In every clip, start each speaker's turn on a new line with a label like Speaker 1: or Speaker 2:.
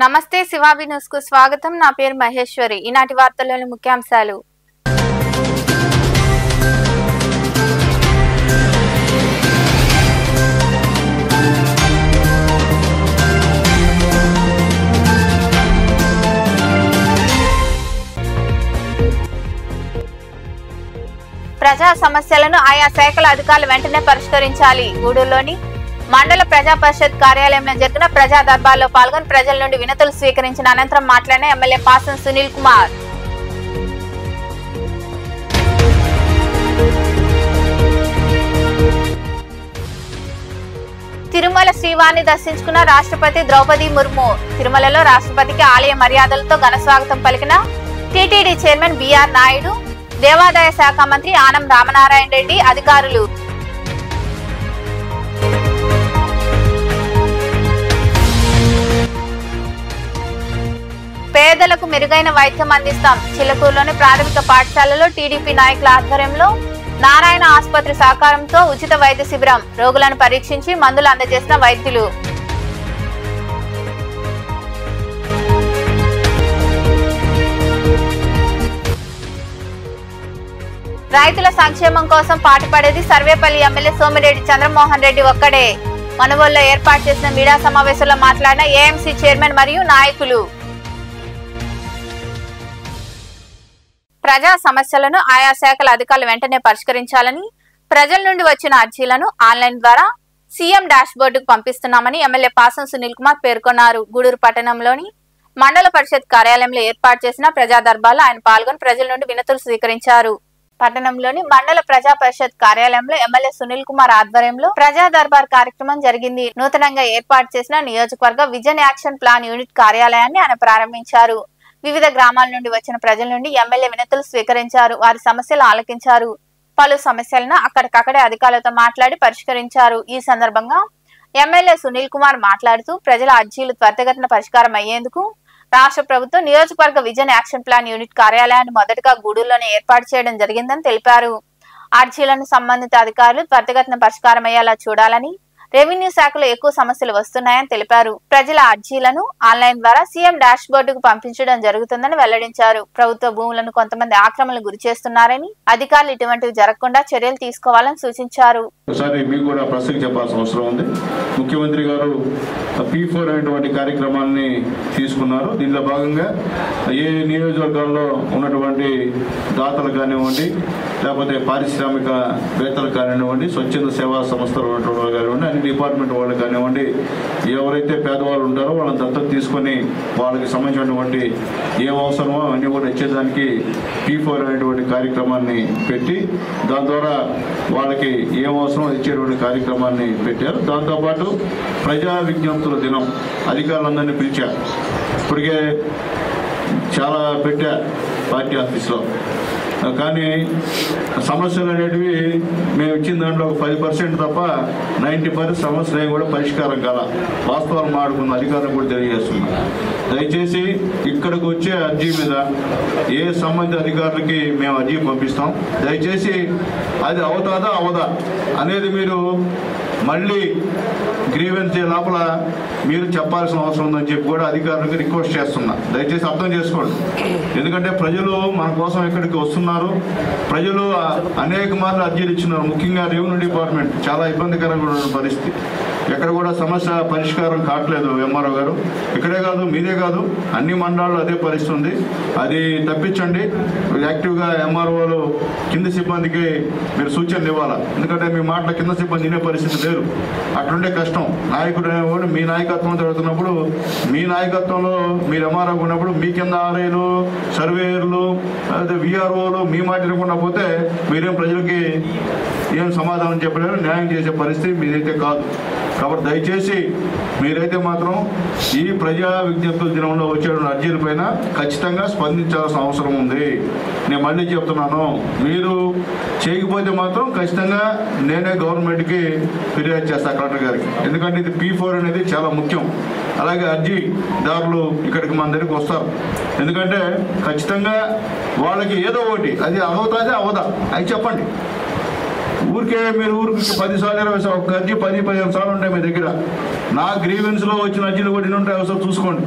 Speaker 1: నమస్తే శివాబి న్యూస్ కు స్వాగతం. నా పేరు మహేశ్వరి. ఈనాటి వార్తల్లోని ముఖ్యాంశాలు. ప్రజా సమస్యలను ఆయా శాఖల అధికారులు వెంటనే పరిష్కరించాలి. గూడూరులోని మండల ప్రజా పరిషత్ కార్యాలయంలో జరిగిన ప్రజా దర్బార్లో పాల్గొని ప్రజల నుండి వినతులు స్వీకరించిన అనంతరం మాట్లాడిన ఎమ్మెల్యే పాసం సునీల్ కుమార్. తిరుమల శ్రీవారిని దర్శించుకున్న రాష్ట్రపతి ద్రౌపది ముర్ము. తిరుమలలో రాష్ట్రపతికి ఆలయ మర్యాదలతో ఘన స్వాగతం పలికిన టీటీడీ చైర్మన్ బిఆర్ నాయుడు, దేవాదాయ శాఖ మంత్రి ఆనం రామనారాయణ రెడ్డి, అధికారులు. పేదలకు మెరుగైన వైద్యం అందిస్తాం. చిలకూరులోని ప్రాథమిక పాఠశాలలో టీడీపీ నాయకుల ఆధ్వర్యంలో నారాయణ ఆసుపత్రి సహకారంతో ఉచిత వైద్య శిబిరం. రోగులను పరీక్షించి మందులు అందజేసిన వైద్యులు. రైతుల సంక్షేమం కోసం పాటుపడేది సర్వేపల్లి ఎమ్మెల్యే సోమిరెడ్డి చంద్రమోహన్ రెడ్డి ఒక్కడే. మనుగోలులో ఏర్పాటు చేసిన మీడియా సమావేశంలో మాట్లాడిన ఏఎంసీ చైర్మన్ మరియు నాయకులు. ప్రజా సమస్యలను ఆయా శాఖల అధికారులు వెంటనే పరిష్కరించాలని, ప్రజల నుండి వచ్చిన అర్జీలను ఆన్లైన్ ద్వారా సీఎం డాష్ బోర్డుకు పంపిస్తున్నామని ఎమ్మెల్యే పాసం సునీల్ కుమార్ పేర్కొన్నారు. గూడూరు పట్టణంలోని మండల పరిషత్ కార్యాలయంలో ఏర్పాటు చేసిన ప్రజా దర్బార్లో ఆయన పాల్గొని ప్రజల నుండి వినతులు స్వీకరించారు. పట్టణంలోని మండల ప్రజా పరిషత్ కార్యాలయంలో ఎమ్మెల్యే సునీల్ కుమార్ ఆధ్వర్యంలో ప్రజా దర్బార్ కార్యక్రమం జరిగింది. నూతనంగా ఏర్పాటు చేసిన నియోజకవర్గ విజన్ యాక్షన్ ప్లాన్ యూనిట్ కార్యాలయాన్ని ఆయన ప్రారంభించారు. వివిధ గ్రామాల నుండి వచ్చిన ప్రజల నుండి ఎమ్మెల్యే వినతులు స్వీకరించారు. వారి సమస్యలు ఆలకించారు. పలు సమస్యలను అక్కడికక్కడే అధికారులతో మాట్లాడి పరిష్కరించారు. ఈ సందర్భంగా ఎమ్మెల్యే సునీల్ కుమార్ మాట్లాడుతూ ప్రజల అర్జీలు త్వరితగతిన పరిష్కారం అయ్యేందుకు రాష్ట్ర ప్రభుత్వం నియోజకవర్గ విజన్ యాక్షన్ ప్లాన్ యూనిట్ కార్యాలయాన్ని మొదటగా గూడూరులోనే ఏర్పాటు చేయడం జరిగిందని తెలిపారు. అర్జీలను సంబంధిత అధికారులు త్వరితగతిన పరిష్కారం అయ్యేలా చూడాలని, రెవెన్యూ శాఖలో ఎక్కువ సమస్యలు వస్తున్నాయని తెలిపారు. ప్రజల అర్జీలను ఆన్లైన్ ద్వారా సీఎం డాష్ బోర్డుకు పంపించడం జరుగుతుందని వెల్లడించారు. ప్రభుత్వ భూములను కొంతమంది ఆక్రమణలు గురి చేస్తున్నారని, అధికారులు ఇటువంటివి జరగకుండా చర్యలు తీసుకోవాలని సూచించారు.
Speaker 2: ముఖ్యమంత్రి గారు P4 అనేటువంటి కార్యక్రమాన్ని తీసుకున్నారు. దీనిలో భాగంగా ఏ నియోజకవర్గాల్లో ఉన్నటువంటి దాతలు కానివ్వండి, లేకపోతే పారిశ్రామిక వేత్తలు కానివ్వండి, స్వచ్ఛంద సేవా సంస్థలు ఉన్నటువంటి కానివ్వండి, అన్ని డిపార్ట్మెంట్ వాళ్ళు కానివ్వండి, ఎవరైతే పేదవాళ్ళు ఉంటారో వాళ్ళని దత్తత తీసుకొని వాళ్ళకి సంబంధించినటువంటి ఏం అవసరమో అవన్నీ కూడా ఇచ్చేదానికి P4 అనేటువంటి కార్యక్రమాన్ని పెట్టి దాని ద్వారా వాళ్ళకి ఏం అవసరమో ఇచ్చేటువంటి కార్యక్రమాన్ని పెట్టారు. దాంతోపాటు ప్రజా విజ్ఞప్తుల దినం అధికారులందరినీ పిలిచారు. ఇప్పటికే చాలా పెట్టా పార్టీ ఆఫీస్లో, కానీ సమస్యలు అనేటివి మేము ఇచ్చిన దాంట్లో ఒక 10% తప్ప 90% సమస్యలు కూడా పరిష్కారం కాల. వాస్తవాలు మాడుకున్న అధికారులు కూడా తెలియజేస్తున్నాం. దయచేసి ఇక్కడికి వచ్చే అర్జీ మీద ఏ సంబంధిత అధికారులకి మేము అర్జీ పంపిస్తాం. దయచేసి అది అవుతాదా అవదా అనేది మీరు మళ్ళీ గ్రీవెన్స్ లోపల మీరు చెప్పాల్సిన అవసరం ఉందని చెప్పి కూడా అధికారులకు రిక్వెస్ట్ చేస్తున్నా. దయచేసి అర్థం చేసుకోండి. ఎందుకంటే ప్రజలు మన కోసం ఇక్కడికి వస్తున్నారు. ప్రజలు అనేక మార్లు అర్జీలు ఇచ్చినారు. ముఖ్యంగా రెవెన్యూ డిపార్ట్మెంట్ చాలా ఇబ్బందికరంగా ఉన్న పరిస్థితి. ఎక్కడ కూడా సమస్య పరిష్కారం కావట్లేదు. ఎంఆర్ఓ గారు ఇక్కడే కాదు, మీదే కాదు, అన్ని మండలాల్లో అదే పరిస్థితి ఉంది. అది తప్పించండి. యాక్టివ్గా ఎంఆర్ఓలు కింద సిబ్బందికి మీరు సూచనలు ఇవ్వాలా. ఎందుకంటే మీ మాటల కింద సిబ్బంది వినే పరిస్థితి లేరు. అట్లుండే కష్టం. నాయకుడు అనేవాడు మీ నాయకత్వం జరుగుతున్నప్పుడు, మీ నాయకత్వంలో మీరు ఎంఆర్ఓ ఉన్నప్పుడు మీ కింద ఆర్ఐలు, సర్వేయర్లు, అదే విఆర్ఓలు మీ మాట వినకుండా పోతే మీరేం ప్రజలకి ఏం సమాధానం చెప్పలేరు, న్యాయం చేసే పరిస్థితి మీదైతే కాదు. కాబట్టి దయచేసి మీరైతే మాత్రం ఈ ప్రజా విజ్ఞప్తుల దినంలో వచ్చే అర్జీల పైన ఖచ్చితంగా స్పందించాల్సిన అవసరం ఉంది. నేను మళ్ళీ చెప్తున్నాను, మీరు చేయకపోతే మాత్రం ఖచ్చితంగా నేనే గవర్నమెంట్కి ఫిర్యాదు చేస్తాను, కలెక్టర్ గారికి. ఎందుకంటే ఇది P4 అనేది చాలా ముఖ్యం. అలాగే అర్జీదారులు ఇక్కడికి మన దగ్గరికి వస్తారు. ఎందుకంటే ఖచ్చితంగా వాళ్ళకి ఏదో ఒకటి అది అవుతాదే అవదా అది చెప్పండి. ఊరికే మీరు ఊరికి 10 సార్లు 20 సార్లు ఒక అర్జీ 10-15 సార్లు ఉంటాయి మీ దగ్గర. నా గ్రీవెన్స్లో వచ్చిన అర్జీలు కూడా ఎన్ని ఉంటాయి ఒకసారి చూసుకోండి.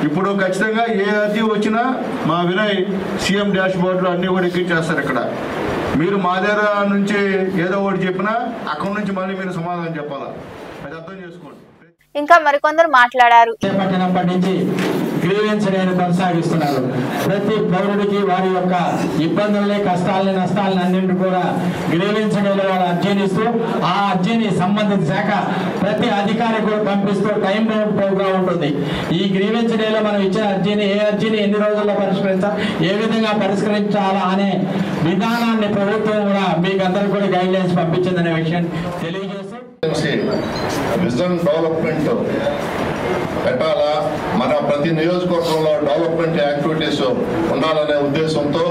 Speaker 2: ఇప్పుడు ఖచ్చితంగా ఏ అర్జీ వచ్చినా మా వినయ్ సీఎం డాష్ బోర్డులో అన్నీ కూడా ఎక్కించేస్తారు. ఇక్కడ మీరు మా దగ్గర నుంచి ఏదో ఒకటి చెప్పినా అక్కడి నుంచి మళ్ళీ మీరు సమాధానం చెప్పాలా, అది అర్థం చేసుకోండి.
Speaker 1: ఇంకా మరికొందరు మాట్లాడారు.
Speaker 3: చేపట్టినప్పటి నుంచి గ్రీవెన్స్ అనేది కొనసాగిస్తున్నారు. ప్రతి పౌరుడికి వారి యొక్క ఇబ్బందుల్ని, కష్టాలని, నష్టాలని అన్నింటి కూడా గ్రీవెన్స్ అనేది వాళ్ళు అర్జీని ఇస్తూ ఆ అర్జీని సంబంధిత శాఖ ప్రతి అధికారి కూడా పంపిస్తూ టైం గా ఉంటుంది. ఈ గ్రీవెన్స్ డేలో మనం ఇచ్చిన అర్జీని ఏ అర్జీని ఎన్ని రోజుల్లో పరిష్కరించాలి, ఏ విధంగా పరిష్కరించాలా అనే విధానాన్ని ప్రభుత్వం కూడా మీకు అందరికీ కూడా గైడ్ లైన్స్ పంపించిందనే విషయాన్ని తెలియజేస్తూ
Speaker 4: విజన్ డెవలప్మెంట్ పెట్టాలా, మన ప్రతి నియోజకవర్గంలో డెవలప్మెంట్ యాక్టివిటీస్ ఉండాలనే ఉద్దేశంతో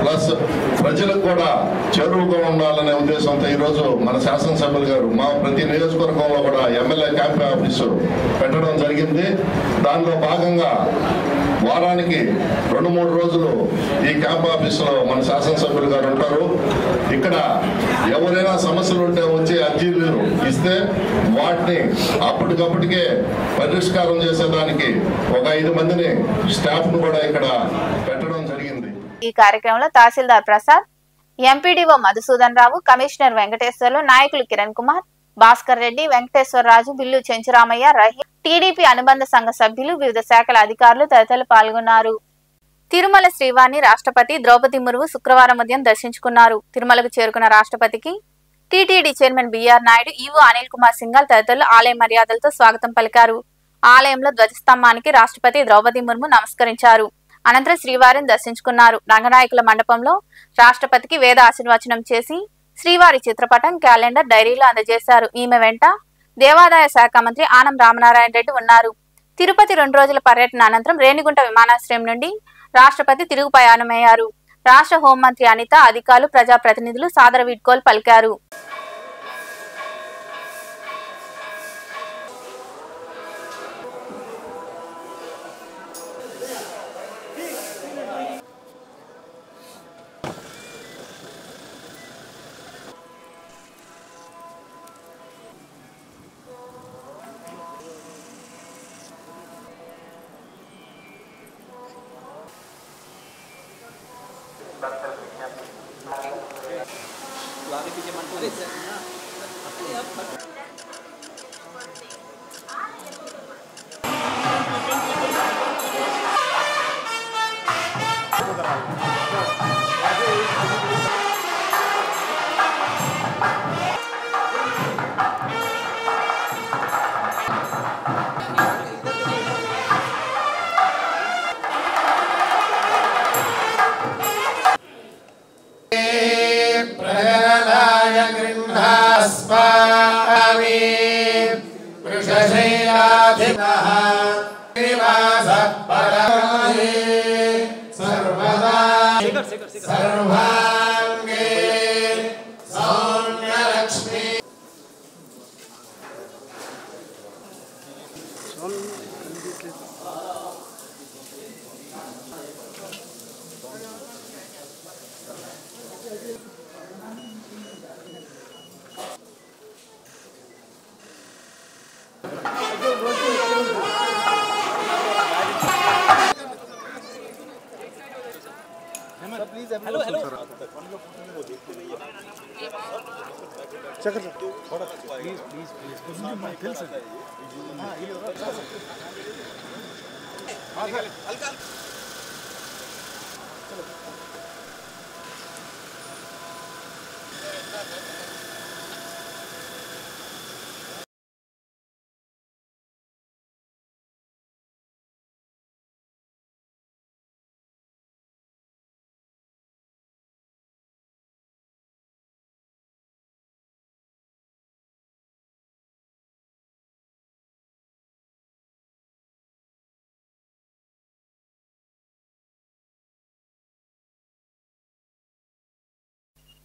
Speaker 4: ప్లస్ ప్రజలకు కూడా చేరువుగా ఉండాలనే ఉద్దేశంతో ఈరోజు మన శాసనసభ్యులు గారు మా ప్రతి నియోజకవర్గంలో కూడా ఎమ్మెల్యే క్యాంప్ ఆఫీసు పెట్టడం జరిగింది. దానిలో భాగంగా వారానికి 2-3 రోజులు ఈ క్యాంప్ ఆఫీసులో మన శాసనసభ్యులు గారు ఉంటారు. ఇక్కడ ఎవరైనా సమస్యలు ఉంటే వచ్చి అర్జీలు ఇస్తే వాటిని అప్పటికప్పటికే పరిష్కారం చేసేదానికి ఒక 5 మందిని స్టాఫ్ ను కూడా ఇక్కడ పెట్టడం జరిగింది.
Speaker 1: ఈ కార్యక్రమంలో తహసీల్దార్ ప్రసాద్, ఎంపీడీఓ మధుసూదన్ రావు, కమిషనర్ వెంకటేశ్వర్లు, నాయకులు కిరణ్ కుమార్, భాస్కర్ రెడ్డి, వెంకటేశ్వరరాజు, బిల్లు చెంచురామయ్య, రహీం, టీడీపీ అనుబంధ సంఘ సభ్యులు, వివిధ శాఖల అధికారులు తదితరులు పాల్గొన్నారు. తిరుమల శ్రీవారిని రాష్ట్రపతి ద్రౌపది ముర్ము శుక్రవారం ఉదయం దర్శించుకున్నారు. తిరుమలకు చేరుకున్న రాష్ట్రపతికి TTD chairman BR Naidu, EO Anil Kumar Singhal తదితరులు ఆలయ మర్యాదలతో స్వాగతం పలికారు. ఆలయంలో ధ్వజస్తంభానికి రాష్ట్రపతి ద్రౌపది ముర్ము నమస్కరించారు. అనంతరం శ్రీవారిని దర్శించుకున్నారు. రంగనాయకుల మండపంలో రాష్ట్రపతికి వేద ఆశీర్వచనం చేసి శ్రీవారి చిత్రపటం, క్యాలెండర్, డైరీలు అందజేశారు. ఈమె వెంట దేవాదాయ శాఖ మంత్రి ఆనం రామనారాయణ రెడ్డి ఉన్నారు. తిరుపతి 2 రోజుల పర్యటన అనంతరం రేణిగుంట విమానాశ్రయం నుండి రాష్ట్రపతి తిరుగు ప్రయాణమయ్యారు. రాష్ట్ర హోంమంత్రి అనిత, అధికారులు, ప్రజాప్రతినిధులు సాదర వీడ్కోలు పలికారు.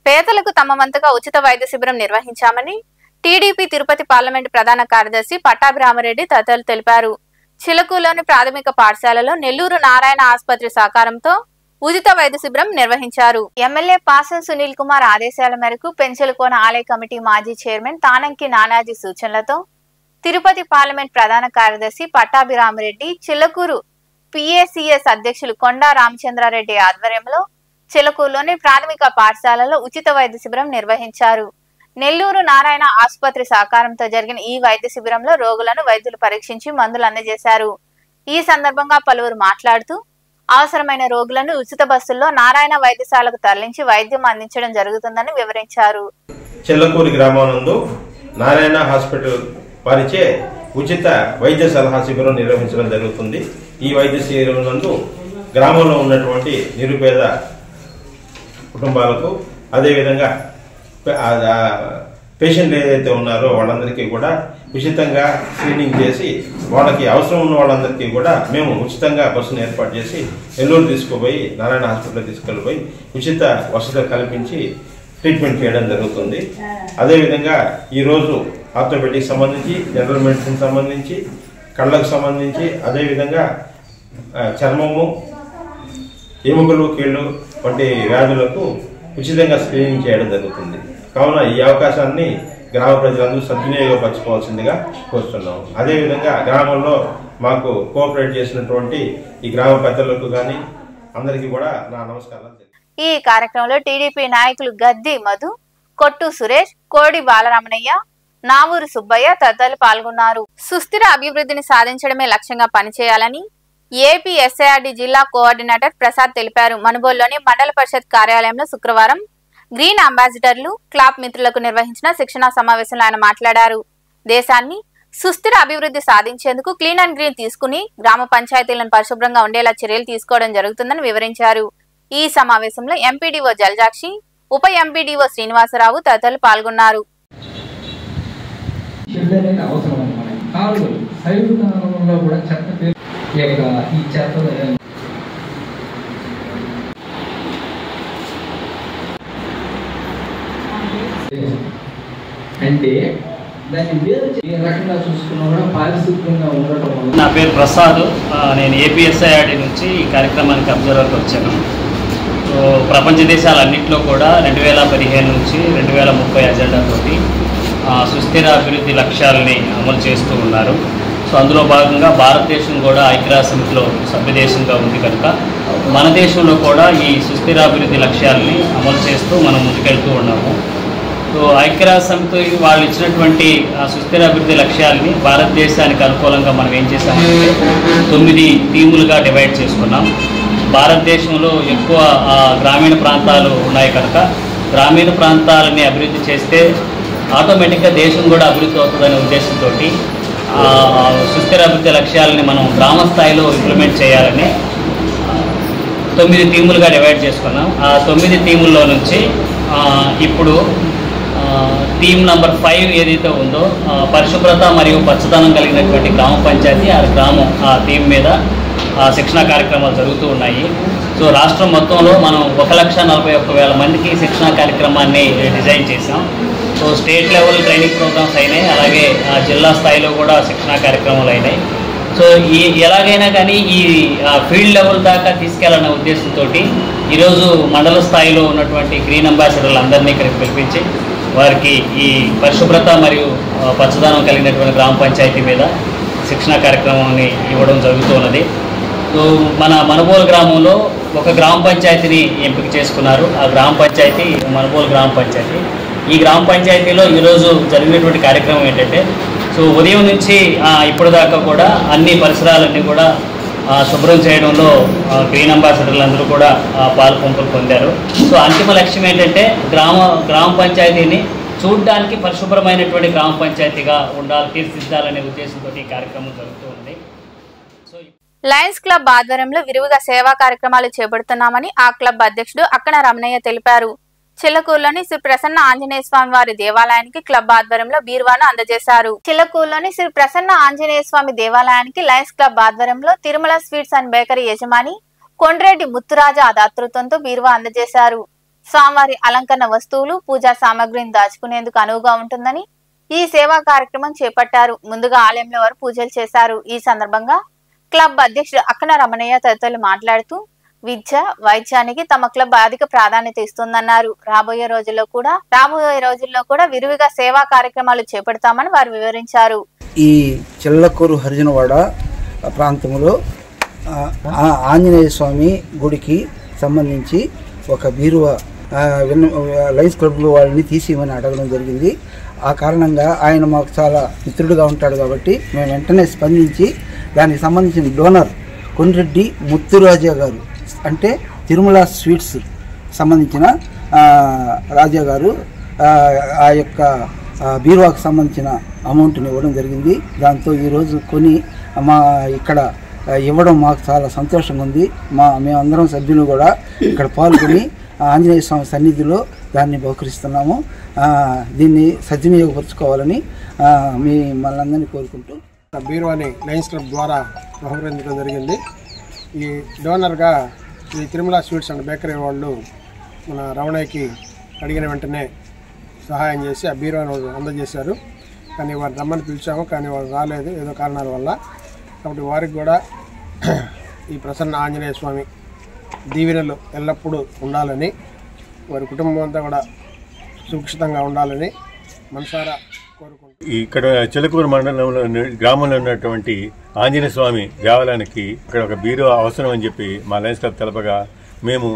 Speaker 1: పేదలకు తమ వంతుగా ఉచిత వైద్య శిబిరం నిర్వహించామని టీడీపీ తిరుపతి పార్లమెంటు ప్రధాన కార్యదర్శి పట్టాభిరామరెడ్డి తదితరులు తెలిపారు. చిలకూరులోని ప్రాథమిక పాఠశాలలో నెల్లూరు నారాయణ ఆసుపత్రి సహకారంతో ఉచిత వైద్య శిబిరం నిర్వహించారు. ఎమ్మెల్యే పాసం సునీల్ కుమార్ ఆదేశాల మేరకు పెంచలకోన ఆలయ కమిటీ మాజీ చైర్మన్ తానంకి నానాజీ సూచనలతో తిరుపతి పార్లమెంట్ ప్రధాన కార్యదర్శి పట్టాభిరామిరెడ్డి, చిల్లకూరు PACS అధ్యక్షులు కొండా రామచంద్రారెడ్డి ఆధ్వర్యంలో చిల్లకూరులోని ప్రాథమిక పాఠశాలలో ఉచిత వైద్య శిబిరం నిర్వహించారు. నెల్లూరు నారాయణ ఆసుపత్రి సహకారంతో జరిగిన ఈ వైద్య శిబిరంలో రోగులను వైద్యులు పరీక్షించి మందులు అందజేశారు. ఈ సందర్భంగా పలువురు మాట్లాడుతూ అవసరమైన రోగులను ఉచిత బస్సుల్లో నారాయణ వైద్యశాలకు తరలించి వైద్యం అందించడం జరుగుతుందని వివరించారు.
Speaker 5: చిల్లకూరు గ్రామానందు నారాయణ హాస్పిటల్ వారిచే ఉచిత వైద్య సలహా శిబిరం నిర్వహించడం జరుగుతుంది. ఈ వైద్య శిబిరం నందు గ్రామంలో ఉన్నటువంటి నిరుపేద కుటుంబాలకు అదేవిధంగా పేషెంట్లు ఏదైతే ఉన్నారో వాళ్ళందరికీ కూడా ఉచితంగా స్క్రీనింగ్ చేసి వాళ్ళకి అవసరం ఉన్న వాళ్ళందరికీ కూడా మేము ఉచితంగా బస్సును ఏర్పాటు చేసి నెల్లూరు తీసుకుపోయి నారాయణ హాస్పిటల్ తీసుకెళ్ళిపోయి ఉచిత వసతులు కల్పించి ట్రీట్మెంట్ చేయడం జరుగుతుంది. అదేవిధంగా ఈరోజు ఆర్థోపెడిక్ సంబంధించి, జనరల్ మెడిసిన్ సంబంధించి, కళ్ళకు సంబంధించి, అదేవిధంగా చర్మము, ఎముకలు, కీళ్ళు వంటి వ్యాధులకు ఉచితంగా స్క్రీనింగ్ చేయడం జరుగుతుంది. కావున ఈ అవకాశాన్ని గ్రామ ప్రజలందరూ సద్వినియోగపరచుకోవాల్సిందిగా కోరుతున్నాము. అదేవిధంగా గ్రామంలో మాకు కోఆపరేట్ చేసినటువంటి ఈ గ్రామ పెద్దలకు కానీ అందరికీ కూడా నా నమస్కారాలు.
Speaker 1: ఈ కార్యక్రమంలో టీడీపీ నాయకులు గద్ది మధు, కొట్టు సురేష్, కోడి బాలరామయ్య, నావూరు సుబ్బయ్య తదితరులు పాల్గొన్నారు. సుస్థిర అభివృద్ధిని సాధించడమే లక్ష్యంగా పనిచేయాలని ఏపీ SIRD జిల్లా కోఆర్డినేటర్ ప్రసాద్ తెలిపారు. మనుబోలులోని మండల పరిషత్ కార్యాలయంలో శుక్రవారం గ్రీన్ అంబాసిడర్లు క్లాబ్ మిత్రులకు నిర్వహించిన శిక్షణా సమావేశంలో ఆయన మాట్లాడారు. దేశాన్ని సుస్థిర అభివృద్ధి సాధించేందుకు క్లీన్ అండ్ గ్రీన్ తీసుకుని గ్రామ పంచాయతీలను పరిశుభ్రంగా ఉండేలా చర్యలు తీసుకోవడం జరుగుతుందని వివరించారు. ఈ సమావేశంలో ఎంపీడీఓ జలజాక్షి, ఉప ఎంపీడీఓ శ్రీనివాసరావు తదితరులు పాల్గొన్నారు.
Speaker 6: అంటే దాన్ని వేరు ఏ రకంగా చూసుకున్నా కూడా పారిశుద్ధ్యంగా ఉండటం.
Speaker 7: నా పేరు ప్రసాద్. నేను ఏపీ SIRD నుంచి ఈ కార్యక్రమానికి అబ్జర్వర్కి వచ్చాను. ప్రపంచ దేశాలన్నింటిలో కూడా 2015 నుంచి 2030 అజెండాతోటి సుస్థిర అభివృద్ధి లక్ష్యాలని అమలు చేస్తూ ఉన్నారు. సో అందులో భాగంగా భారతదేశం కూడా ఐక్యరాజ్యసమితిలో సభ్యదేశంగా ఉంది కనుక మన దేశంలో కూడా ఈ సుస్థిరాభివృద్ధి లక్ష్యాలని అమలు చేస్తూ మనం ముందుకెళ్తూ ఉన్నాము. సో ఐక్యరాజ్యసమితి వాళ్ళు ఇచ్చినటువంటి సుస్థిరాభివృద్ధి లక్ష్యాలని భారతదేశానికి అనుకూలంగా మనం ఏం చేసామంటే 9 థీములుగా డివైడ్ చేసుకున్నాం. భారతదేశంలో ఎక్కువ గ్రామీణ ప్రాంతాలు ఉన్నాయి కనుక గ్రామీణ ప్రాంతాలని అభివృద్ధి చేస్తే ఆటోమేటిక్గా దేశం కూడా అభివృద్ధి అవుతుందనే ఉద్దేశంతో సుస్థిరాభివృద్ధి లక్ష్యాలని మనం గ్రామ స్థాయిలో ఇంప్లిమెంట్ చేయాలని 9 థీములుగా డివైడ్ చేసుకున్నాం. ఆ 9 థీముల్లో నుంచి ఇప్పుడు థీమ్ నెంబర్ 5 ఏదైతే ఉందో పరిశుభ్రత మరియు పచ్చదనం కలిగినటువంటి గ్రామ పంచాయతీ ఆ థీమ్ మీద శిక్షణా కార్యక్రమాలు జరుగుతూ ఉన్నాయి. సో రాష్ట్రం మొత్తంలో మనం 1,41,000 మందికి శిక్షణా కార్యక్రమాన్ని డిజైన్ చేసాం. So state level training programs అయినాయి, అలాగే జిల్లా స్థాయిలో కూడా శిక్షణా కార్యక్రమాలు అయినాయి. సో ఎలాగైనా కానీ ఈ ఫీల్డ్ లెవెల్ దాకా తీసుకెళ్లనే ఉద్దేశంతో ఈరోజు మండల స్థాయిలో ఉన్నటువంటి గ్రీన్ అంబాసిడర్లు అందరినీ ఇక్కడికి పిలిపించి వారికి ఈ పరిశుభ్రత మరియు పచ్చదనం కలిగినటువంటి గ్రామ పంచాయతీ మీద శిక్షణా కార్యక్రమాన్ని ఇవ్వడం జరుగుతూ ఉన్నది. సో మన మనుబోలు గ్రామంలో ఒక గ్రామ పంచాయతీని ఎంపిక చేసుకున్నారు. ఆ గ్రామ పంచాయతీ మనుబోలు గ్రామ పంచాయతీ. ఈ గ్రామ పంచాయతీలో ఈరోజు జరిగినటువంటి కార్యక్రమం ఏంటంటే సో ఉదయం నుంచి ఇప్పటిదాకా కూడా అన్ని పరిసరాలన్నీ కూడా శుభ్రం చేయడంలో గ్రీన్ అంబాసిడర్లు అందరూ కూడా పాల్పంపులు పొందారు. సో అంతిమ లక్ష్యం ఏంటంటే గ్రామ పంచాయతీని చూడడానికి పరిశుభ్రమైనటువంటి గ్రామ పంచాయతీగా తీర్చిదిద్దాలనే ఉద్దేశంతో ఈ కార్యక్రమం జరుగుతూ ఉంది.
Speaker 1: లయన్స్ క్లబ్ ఆధ్వర్యంలో విరివిగా సేవా కార్యక్రమాలు చేపడుతున్నామని ఆ క్లబ్ అధ్యక్షుడు అక్కన రమణయ్య తెలిపారు. చిల్లకూరులోని శ్రీ ప్రసన్న ఆంజనేయ స్వామి వారి దేవాలయానికి క్లబ్ ఆధ్వర్యంలో బీరువాను అందజేశారు. చిల్లకూరులోని శ్రీ ప్రసన్న ఆంజనేయ స్వామి దేవాలయానికి లయన్స్ క్లబ్ ఆధ్వర్యంలో తిరుమల స్వీట్స్ అండ్ బేకరీ యజమాని కొండ్రెడ్డి ముత్తురాజా దాతృత్వంతో బీరువా అందజేశారు. స్వామివారి అలంకరణ వస్తువులు, పూజా సామాగ్రిని దాచుకునేందుకు అనువుగా ఉంటుందని ఈ సేవా కార్యక్రమం చేపట్టారు. ముందుగా ఆలయంలో వారు పూజలు చేశారు. ఈ సందర్భంగా క్లబ్ అధ్యక్షుడు అక్కన రమణయ్య తదితరులు మాట్లాడుతూ విద్య, వైద్యానికి తమ క్లబ్ అధిక ప్రాధాన్యత ఇస్తుందన్నారు. రాబోయే రోజుల్లో కూడా విరివిగా సేవా కార్యక్రమాలు చేపడతామని వారు వివరించారు.
Speaker 8: ఈ చిల్లకూరు హరిజనవాడ ప్రాంతంలో ఆంజనేయ స్వామి గుడికి సంబంధించి ఒక బీరువా లయన్స్ క్లబ్లో వాళ్ళని తీసిమని అడగడం జరిగింది. ఆ కారణంగా ఆయన మాకు చాలా మిత్రుడుగా ఉంటాడు కాబట్టి మేము వెంటనే స్పందించి దానికి సంబంధించిన డోనర్ కొండ్రెడ్డి ముత్తురాజా గారు, అంటే తిరుమల స్వీట్స్ సంబంధించిన రాజా గారు ఆ యొక్క బీరువాకు సంబంధించిన అమౌంట్ని ఇవ్వడం జరిగింది. దాంతో ఈరోజు కొని మా ఇక్కడ ఇవ్వడం మాకు చాలా సంతోషంగా ఉంది. మేమందరం సభ్యులు కూడా ఇక్కడ పాల్గొని ఆంజనేయ స్వామి సన్నిధిలో దాన్ని బహుకరిస్తున్నాము. దీన్ని సద్వినియోగపరచుకోవాలని మనందరినీ కోరుకుంటూ
Speaker 9: బీరువాని లయన్స్ క్లబ్ ద్వారా బహుకరించడం జరిగింది. ఈ డోనర్గా ఈ తిరుమల స్వీట్స్ అండ్ బేకరీ వాళ్ళు మన రమణయ్యకి అడిగిన వెంటనే సహాయం చేసి ఆ బీరువాని అందజేశారు. కానీ వారు రమ్మని పిలిచాము, కానీ వారు రాలేదు ఏదో కారణాల వల్ల. కాబట్టి వారికి కూడా ఈ ప్రసన్న ఆంజనేయ స్వామి దీవెనలు ఎల్లప్పుడూ ఉండాలని, వారి కుటుంబం అంతా కూడా సురక్షితంగా ఉండాలని మనసారా కోరుకుంటున్నాను.
Speaker 10: ఇక్కడ చిలకూరు మండలంలో గ్రామంలో ఉన్నటువంటి ఆంజనేయ స్వామి దేవాలయానికి ఇక్కడ ఒక బీరువా అవసరం అని చెప్పి మా లయన్స్ క్లబ్ తెలపగా మేము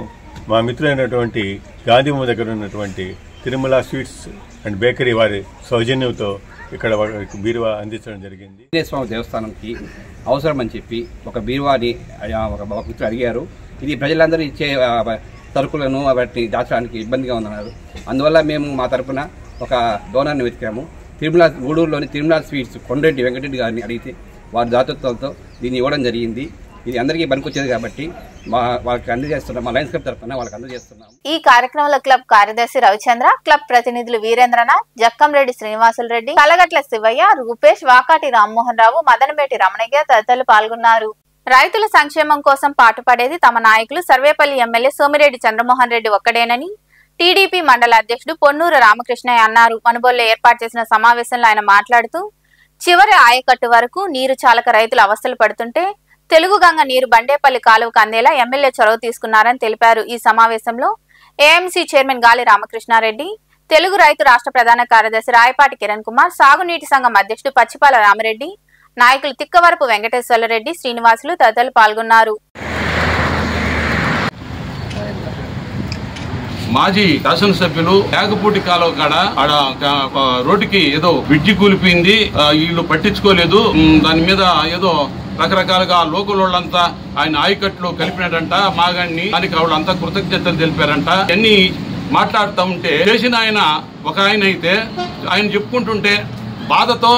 Speaker 10: మా మిత్రులైనటువంటి గాంధీభూమి దగ్గర ఉన్నటువంటి తిరుమల స్వీట్స్ అండ్ బేకరీ వారి సౌజన్యంతో ఇక్కడ బీరువా అందించడం జరిగింది.
Speaker 11: ఆంజనేయ స్వామి దేవస్థానంకి అవసరం అని చెప్పి ఒక బీరువాని ఒక మిత్రులు అడిగారు. ఇది ప్రజలందరూ ఇచ్చే సరుకులను వాటిని దాచడానికి ఇబ్బందిగా ఉందన్నారు. అందువల్ల మేము మా తరఫున ఒక డోనర్ని వెతికాము. గూడూరులోని తిరుమల స్వీట్స్ కొండ్రెడ్డి వెంకటరెడ్డి గారిని అడిగితే వారి దాతృత్వంతో దీన్ని ఇవ్వడం జరిగింది. ఇది అందరికీ పనికొచ్చేది కాబట్టి వాళ్ళకి అందజేస్తున్నాం. మా లయన్స్ క్లబ్ తరఫున వాళ్ళకి అందజేస్తున్నాం.
Speaker 1: ఈ కార్యక్రమంలో క్లబ్ కార్యదర్శి రవిచంద్ర, క్లబ్ ప్రతినిధులు వీరేంద్రనాథ్, జక్కంరెడ్డి శ్రీనివాసులు రెడ్డి, కలగట్ల శివయ్య, రూపేష్, వాకాటి రామ్మోహన్ రావు, మదనబేటి రమణయ్య తదితరులు పాల్గొన్నారు. రైతుల సంక్షేమం కోసం పాటుపడేది తమ నాయకులు సర్వేపల్లి ఎమ్మెల్యే సోమిరెడ్డి చంద్రమోహన్ రెడ్డి ఒక్కడేనని టీడీపీ మండల అధ్యక్షుడు పొన్నూరు రామకృష్ణయ్య అన్నారు. మనుబోల్లో ఏర్పాటు చేసిన సమావేశంలో ఆయన మాట్లాడుతూ, చివరి ఆయకట్టు వరకు నీరు చాలక రైతులు అవస్థలు పడుతుంటే తెలుగు గంగ నీరు బండేపల్లి కాలువకు అందేలా ఎమ్మెల్యే చొరవ తీసుకున్నారని తెలిపారు. ఈ సమావేశంలో ఏఎంసీ చైర్మన్ గాలి రామకృష్ణారెడ్డి, తెలుగు రైతు రాష్ట్ర ప్రధాన కార్యదర్శి రాయపాటి కిరణ్ కుమార్, సాగునీటి సంఘం అధ్యక్షుడు పచ్చిపాల రామరెడ్డి, నాయకులు తిక్కవరపు వెంకటేశ్వర్లరెడ్డి, శ్రీనివాసులు తదితరులు పాల్గొన్నారు.
Speaker 12: మాజీ శాసనసభ్యులు యాగపూటి కాలువ కాడ రోడ్డుకి ఏదో బ్రిడ్జి కూలిపోయింది, వీళ్ళు పట్టించుకోలేదు, దాని మీద ఏదో రకరకాలుగా లోకల్ వాళ్ళంతా ఆయన ఆయకట్లు కలిపినాడంట మాగాన్ని, దానికి వాళ్ళంతా కృతజ్ఞతలు తెలిపారంట. అన్ని మాట్లాడుతూ ఉంటే చేసిన ఆయన ఒక ఆయన అయితే ఆయన చెప్పుకుంటుంటే బాధతో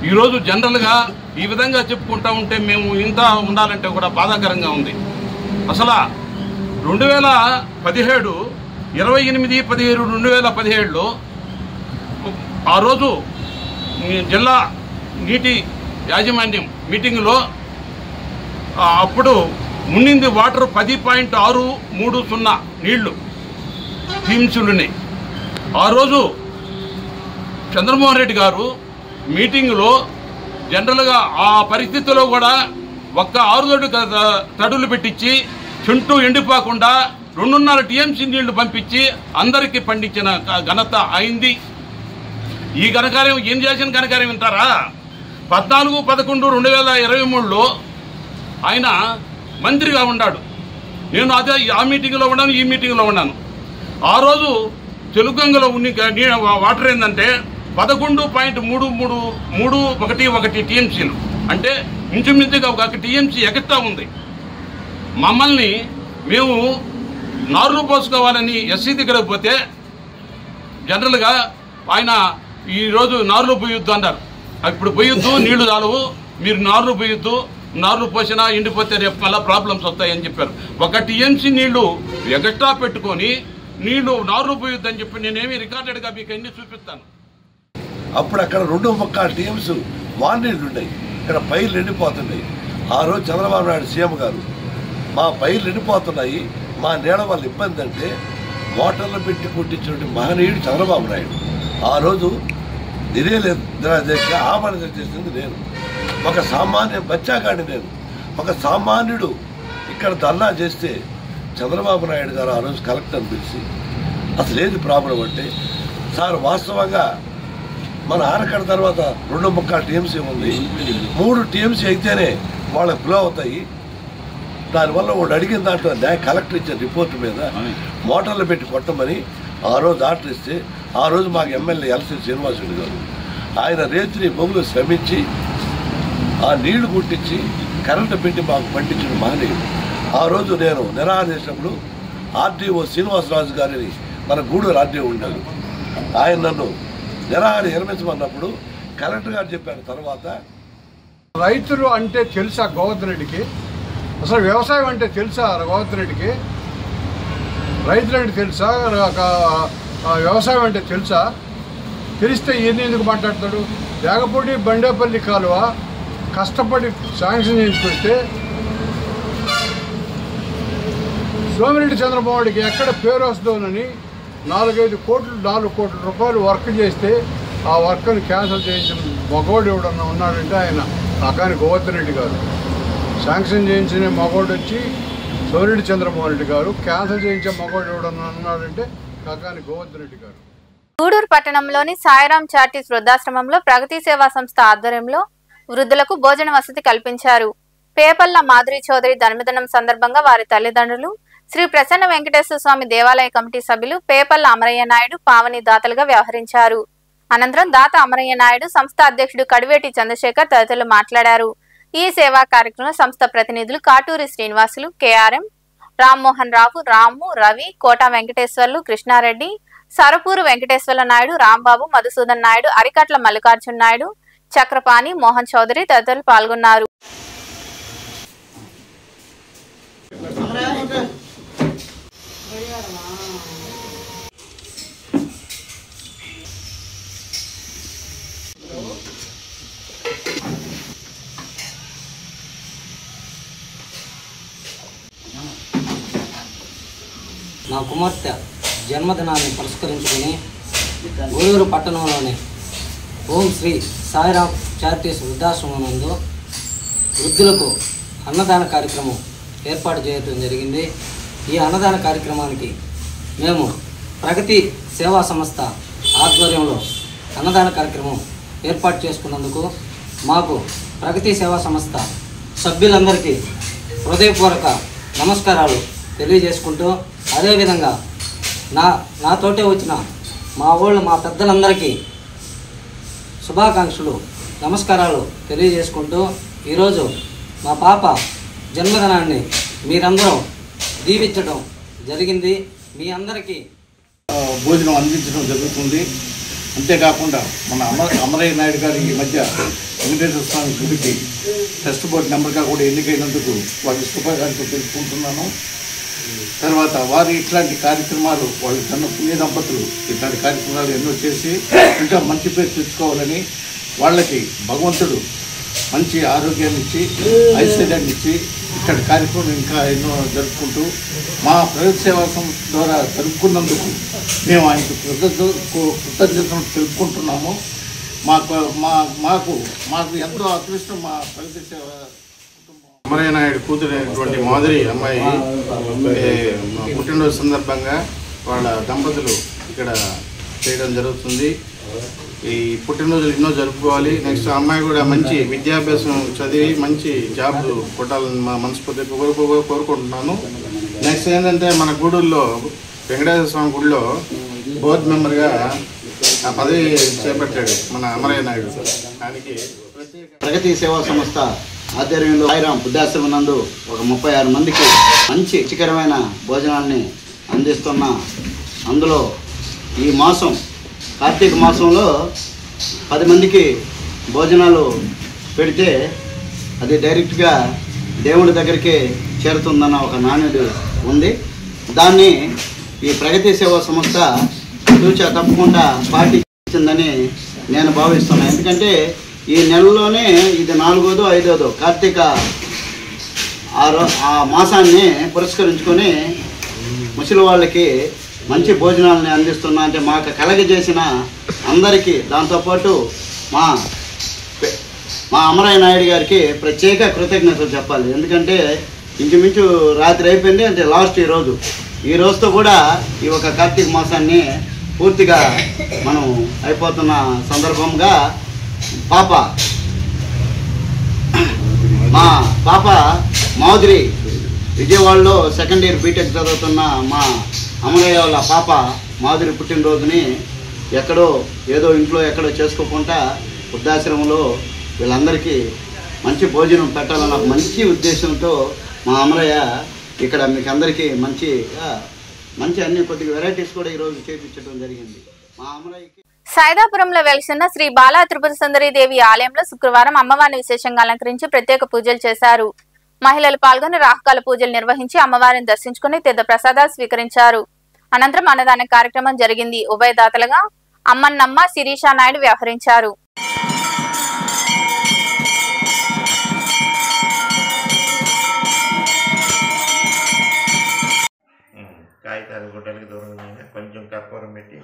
Speaker 12: ఈరోజు జనరల్ గా ఈ విధంగా చెప్పుకుంటా ఉంటే మేము ఇంత ఉండాలంటే కూడా బాధాకరంగా ఉంది. అసలు 2017 28/17/2017లో ఆ రోజు జిల్లా నీటి యాజమాన్యం మీటింగ్లో అప్పుడు మున్నింది వాటర్ 10.630 నీళ్లు టీమ్స్లున్నాయి. ఆ రోజు చంద్రమోహన్ రెడ్డి గారు మీటింగ్లో జనరల్గా ఆ పరిస్థితిలో కూడా ఒక్క 6 తడులు పెట్టించి చుంటూ ఎండిపోకుండా 2.5 టీఎంసీ నీళ్లు పంపించి అందరికీ పండించిన ఘనత అయింది. ఈ ఘనకార్యం ఏం చేసిన ఘనకార్యం వింటారా? 14/11/2023లో ఆయన మంత్రిగా ఉన్నాడు. నేను అదే ఆ మీటింగ్లో ఉన్నాను, ఈ మీటింగ్లో ఉన్నాను. ఆ రోజు తెలుగంగలో వాటర్ ఏంటంటే 11.3331 టీఎంసీలు, అంటే ఇంచుమించుగా 1 టీఎంసీ ఎగస్ట్రా ఉంది. మమ్మల్ని మేము నార్లు పోసుకోవాలని ఎస్సీ దగ్గరకు పోతే జనరల్గా ఆయన ఈరోజు నార్లు పోయొద్దు అన్నారు. ఇప్పుడు పోయొద్దు, నీళ్లు చాలవు, మీరు నార్లు పోయొద్దు, నార్లు పోసినా ఎండిపోతే రేపు మళ్ళీ ప్రాబ్లమ్స్ వస్తాయని చెప్పారు. 1 టీఎంసీ నీళ్లు ఎగస్ట్రా పెట్టుకొని నీళ్లు నార్లు పోయొద్దు అని చెప్పి నేనేమి రికార్డెడ్గా మీకు అన్ని చూపిస్తాను.
Speaker 13: అప్పుడు అక్కడ 2 టీఎంస్ వానీళ్ళు ఉన్నాయి, ఇక్కడ పైర్లు ఎండిపోతున్నాయి. ఆ రోజు చంద్రబాబు నాయుడు సీఎం గారు మా పైర్లు ఎండిపోతున్నాయి, మా నీళ్ళ వల్ల ఇబ్బంది అంటే మోటార్లు పెట్టి కొట్టించినటువంటి మహనీయుడు చంద్రబాబు నాయుడు. ఆ రోజు ఆమరణ చేసింది నేను, ఒక సామాన్య బచ్చాగాడిని నేను. ఒక సామాన్యుడు ఇక్కడ ధర్నా చేస్తే చంద్రబాబు నాయుడు గారు ఆ రోజు కలెక్టర్ని పిలిచి అసలు ఏది ప్రాబ్లం అంటే, సార్ వాస్తవంగా మన ఆనకట్ట తర్వాత 2.25 టీఎంసీ ఉంది, 3 టీఎంసీ అయితేనే వాళ్ళకి ఫ్లో అవుతాయి. దానివల్ల వాడు అడిగిన దాంట్లో కలెక్టర్ ఇచ్చిన రిపోర్ట్ మీద మోటార్లు పెట్టి కొట్టమని ఆ రోజు ఆర్డర్ ఇస్తే, ఆ రోజు మాకు ఎమ్మెల్యే ఎల్సీ శ్రీనివాసుడు గారు ఆయన రేతిని బొమ్మలు శ్రమించి ఆ నీళ్లు గుట్టించి కరెంటు పెట్టి మాకు పండించిన మహనీయుడు. ఆ రోజు నేను నిరాహార చేసినప్పుడు ఆర్డీఓ శ్రీనివాసరాజు గారిని మన గూడూరు ఆర్డీఓ ఉండారు, ఆయన నన్ను నిరాహార నిర్మించమన్నప్పుడు కలెక్టర్ గారు చెప్పారు. తర్వాత
Speaker 9: రైతులు అంటే తెలుసా గోవర్ధన్ రెడ్డికి? అసలు వ్యవసాయం అంటే తెలుసా గోవర్ధన్ రెడ్డికి? రైతులు అంటే తెలుసా? వ్యవసాయం అంటే తెలుసా? తెలిస్తే ఈయన ఎందుకు మాట్లాడతాడు? వేగపూడి బండేపల్లి కాలువ కష్టపడి శాంక్షన్ చేయించుకొస్తే సోమిరెడ్డి చంద్రబాబుడికి ఎక్కడ పేరు వస్తుందని 4 కోట్ల రూపాయలు వర్క్ చేస్తే ఆ వర్క్ని క్యాన్సిల్ చేయించిన మగోడు ఎవడన్నా ఉన్నాడంటే ఆయన కాకాని గోవర్ధన్ రెడ్డి గారు. శాంక్షన్ చేయించిన మగోడు వచ్చి సోమిరెడ్డి చంద్రబాబు రెడ్డి గారు, క్యాన్సిల్ చేయించే మగోడు ఎవడన్నా ఉన్నాడంటే కాకాని గోవర్ధన్ రెడ్డి గారు.
Speaker 1: గూడూరు పట్టణంలోని సాయిరాం చారిటీస్ వృద్ధాశ్రమంలో ప్రగతి సేవా సంస్థ ఆధ్వర్యంలో వృద్ధులకు భోజన వసతి కల్పించారు. పేపల్ల మాధురి చౌదరి జన్మదినం సందర్భంగా వారి తల్లిదండ్రులు, శ్రీ ప్రసన్న వెంకటేశ్వర స్వామి దేవాలయ కమిటీ సభ్యులు పేపల్ల అమరయ్య నాయుడు పావని దాతలుగా వ్యవహరించారు. అనంతరం దాత అమరయ్య నాయుడు, సంస్థ అధ్యక్షుడు కడివేటి చంద్రశేఖర్ తదితరులు మాట్లాడారు. ఈ సేవా కార్యక్రమంలో సంస్థ ప్రతినిధులు కాటూరి శ్రీనివాసులు, కేఆర్ఎం, రామ్మోహన్ రావు, రాము, రవి, కోట వెంకటేశ్వర్లు, కృష్ణారెడ్డి, సరపూరు వెంకటేశ్వర నాయుడు, రాంబాబు, మధుసూదన్ నాయుడు, అరికట్ల మల్లికార్జున నాయుడు, చక్రపాణి, మోహన్ చౌదరి తదితరులు పాల్గొన్నారు.
Speaker 14: నా కుమార్తె జన్మదినాన్ని పురస్కరించుకుని గూడూరు పట్టణంలోని ఓం శ్రీ సాయిరాం చారిటీస్ వృద్ధాశ్రమం నందు వృద్ధులకు అన్నదాన కార్యక్రమం ఏర్పాటు చేయడం జరిగింది. ఈ అన్నదాన కార్యక్రమానికి మేము ప్రగతి సేవా సంస్థ ఆధ్వర్యంలో అన్నదాన కార్యక్రమం ఏర్పాటు చేసుకున్నందుకు మాకు ప్రగతి సేవా సంస్థ సభ్యులందరికీ హృదయపూర్వక నమస్కారాలు తెలియజేసుకుంటూ, అదేవిధంగా నాతోటే వచ్చిన మా పెద్దలందరికీ శుభాకాంక్షలు, నమస్కారాలు తెలియజేసుకుంటూ, ఈరోజు మా పాప జన్మదినాన్ని మీరందరూ దీవించడం జరిగింది. మీ అందరికీ
Speaker 15: భోజనం అందించడం జరుగుతుంది. అంతేకాకుండా మన అమరయ్య నాయుడు గారు ఈ మధ్య వెంకటేశ్వర స్వామి గుడికి ట్రస్ట్ బోర్డు మెంబర్గా కూడా ఎన్నికైనందుకు వాళ్ళ శుభాకాంక్షలు తెలుసుకుంటున్నాను. తర్వాత వారు ఇట్లాంటి కార్యక్రమాలు, వాళ్ళు తన పుణ్య దంపతులు ఇట్లాంటి కార్యక్రమాలు ఎన్నో చేసి ఇంకా మంచి పేరు తెచ్చుకోవాలని, వాళ్ళకి భగవంతుడు మంచి ఆరోగ్యాన్ని ఇచ్చి ఐశ్వర్యాన్ని ఇచ్చి ఇక్కడి కార్యక్రమం ఇంకా ఎన్నో జరుపుకుంటూ మా ప్రగతి సేవా సంస్థ ద్వారా జరుపుకున్నందుకు మేము ఆయనకు కృతజ్ఞతలు తెలుపుకుంటున్నాము. మాకు ఎంతో అదృష్టం మా ప్రగతి సేవ.
Speaker 2: అమరయ్య నాయుడు కూతురైనటువంటి మాధురి అమ్మాయి పుట్టినరోజు సందర్భంగా వాళ్ళ దంపతులు ఇక్కడ చేయడం జరుగుతుంది. ఈ పుట్టినరోజులు ఎన్నో జరుపుకోవాలి. నెక్స్ట్ అమ్మాయి కూడా మంచి విద్యాభ్యాసం చదివి మంచి జాబ్ కొట్టాలని మా మనస్ఫూర్తిగా కోరుకుంటున్నాను. నెక్స్ట్ ఏంటంటే మన గూడూరులో వెంకటేశ్వర స్వామి గుడిలో బోర్డు మెంబర్గా ఆ పదవి చేపట్టాడు మన అమరయ్య నాయుడు. దానికి
Speaker 16: ప్రగతి సేవా సంస్థ ఆధ్వర్యంలో సాయిరాం వృద్ధాశ్రమం నందు ఒక 36 మందికి మంచి రుచికరమైన భోజనాన్ని అందిస్తున్న, అందులో ఈ మాసం కార్తీక మాసంలో 10 మందికి భోజనాలు పెడితే అది డైరెక్ట్గా దేవుడి దగ్గరికి చేరుతుందన్న ఒక నానుడి ఉంది. దాన్ని ఈ ప్రగతి సేవా సంస్థ తూచా తప్పకుండా పాటించిందని నేను భావిస్తున్నాను. ఎందుకంటే ఈ నెలలోనే ఇది 4వ 5వ కార్తీక ఆ మాసాన్ని పురస్కరించుకొని ముసలి వాళ్ళకి మంచి భోజనాలని అందిస్తున్నా. అంటే మాకు కలగజేసిన అందరికీ, దాంతోపాటు మా అమరయ్య నాయుడు గారికి ప్రత్యేక కృతజ్ఞతలు చెప్పాలి. ఎందుకంటే ఇంచుమించు రాత్రి అయిపోయింది. అంటే లాస్ట్ ఈ రోజుతో కూడా ఈ ఒక కార్తీక మాసాన్ని పూర్తిగా మనం అయిపోతున్న సందర్భంగా మా పాప మాధురి విజయవాడలో సెకండ్ ఇయర్ బీటెక్ చదువుతున్న మా అమరయ్య వాళ్ళ పాప మాధురి పుట్టినరోజుని ఎక్కడో ఏదో ఇంట్లో ఎక్కడో చేసుకోకుండా వృద్ధాశ్రమంలో వీళ్ళందరికీ మంచి భోజనం పెట్టాలన్న ఒక మంచి ఉద్దేశంతో మా అమరయ్య ఇక్కడ మీకు అందరికీ మంచి అన్ని కొద్దిగా వెరైటీస్ కూడా ఈరోజు చేయించడం జరిగింది. మా అమరయ్యకి
Speaker 1: సైదాపురంలో వెలిసిన శ్రీ బాలా త్రిపుర సుందరి దేవి ఆలయంలో శుక్రవారం అమ్మవారిని విశేషంగా అలంకరించి ప్రత్యేక పూజలు చేశారు. మహిళలు పాల్గొని రాహుకాల పూజలు నిర్వహించి అమ్మవారిని దర్శించుకుని తీర్థ ప్రసాదాలు స్వీకరించారు. అనంతరం అన్నదాన కార్యక్రమం జరిగింది. ఉభయదాతలుగా అమ్మన్నమ్మ శిరీషా నాయుడు వ్యవహరించారు.
Speaker 5: కాగితాలు గుడ్డలకి దూరంగా కొంచెం కర్పూరం పెట్టి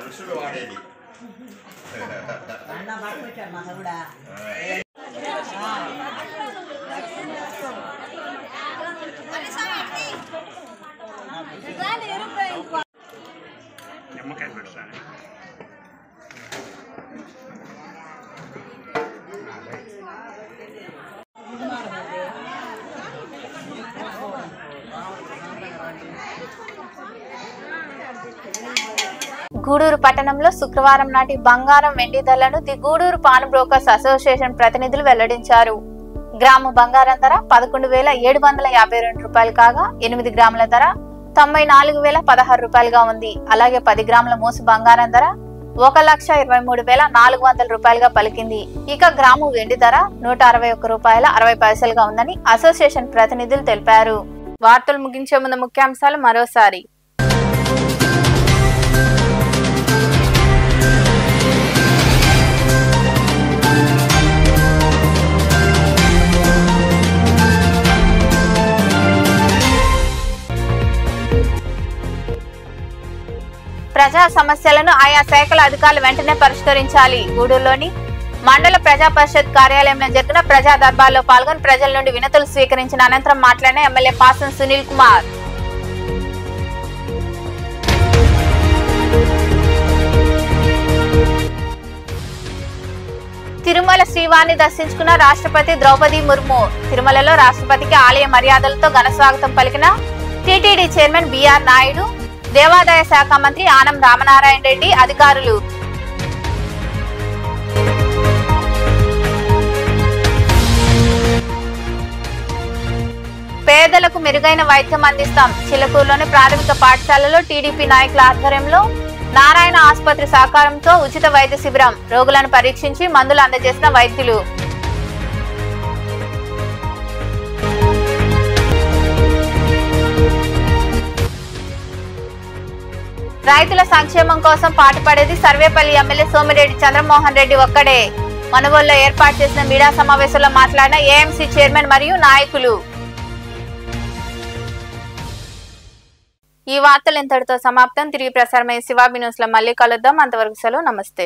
Speaker 5: ఋషులు వాడేది నిమ్మకాయ పెడతా
Speaker 1: గూడూరు పట్టణంలో శుక్రవారం నాటి బంగారం వెండి ధరలను the Gudur pawn brokers association ప్రతినిధులు వెల్లడించారు. గ్రాము బంగారం ధర 11,752 రూపాయలు కాగా 8 గ్రాముల ధర 94,016 రూపాయలుగా ఉంది. అలాగే 10 గ్రాముల మోసు బంగారం ధర 1,23,400 రూపాయలుగా పలికింది. ఇక గ్రాము వెండి ధర 161 రూపాయల 60 పైసలుగా ఉందని అసోసియేషన్ ప్రతినిధులు తెలిపారు. వార్తలు ముగించే ముందు ముఖ్యాంశాలు మరోసారి. ప్రజా సమస్యలను ఆయా శాఖల అధికారులు వెంటనే పరిష్కరించాలి. గూడూరులోని మండల ప్రజా పరిషత్ కార్యాలయంలో జరిగిన ప్రజా దర్బార్లో పాల్గొని ప్రజల నుండి వినతులు స్వీకరించిన అనంతరం మాట్లాడిన ఎమ్మెల్యే పాసం సునీల్ కుమార్. తిరుమల శ్రీవారిని దర్శించుకున్న రాష్ట్రపతి ద్రౌపది ముర్ము. తిరుమలలో రాష్ట్రపతికి ఆలయ మర్యాదలతో ఘన స్వాగతం పలికిన టీటీడీ చైర్మన్ బిఆర్ నాయుడు, దేవాదాయ శాఖ మంత్రి ఆనం రామనారాయణ రెడ్డి, అధికారులు. పేదలకు మెరుగైన వైద్యం అందిస్తాం. చిలకూరులోని ప్రాథమిక పాఠశాలలో టీడీపీ నాయకుల ఆధ్వర్యంలో నారాయణ ఆసుపత్రి సహకారంతో ఉచిత వైద్య శిబిరం. రోగులను పరీక్షించి మందులు అందజేసిన వైద్యులు. రైతుల సంక్షేమం కోసం పాటుపడేది సర్వేపల్లి ఎమ్మెల్యే సోమిరెడ్డి చంద్రమోహన్ రెడ్డి ఒక్కడే. మనుగోలులో ఏర్పాటు చేసిన మీడియా సమావేశంలో మాట్లాడిన ఏఎంసీ చైర్మన్ మరియు నాయకులు. ఈ వార్తలు ఇంతటితో సమాప్తం. తిరిగి ప్రసారమయ్యే శివాబి న్యూస్ లో మళ్ళీ కలుద్దాం. అంతవరకు సెలవు. నమస్తే.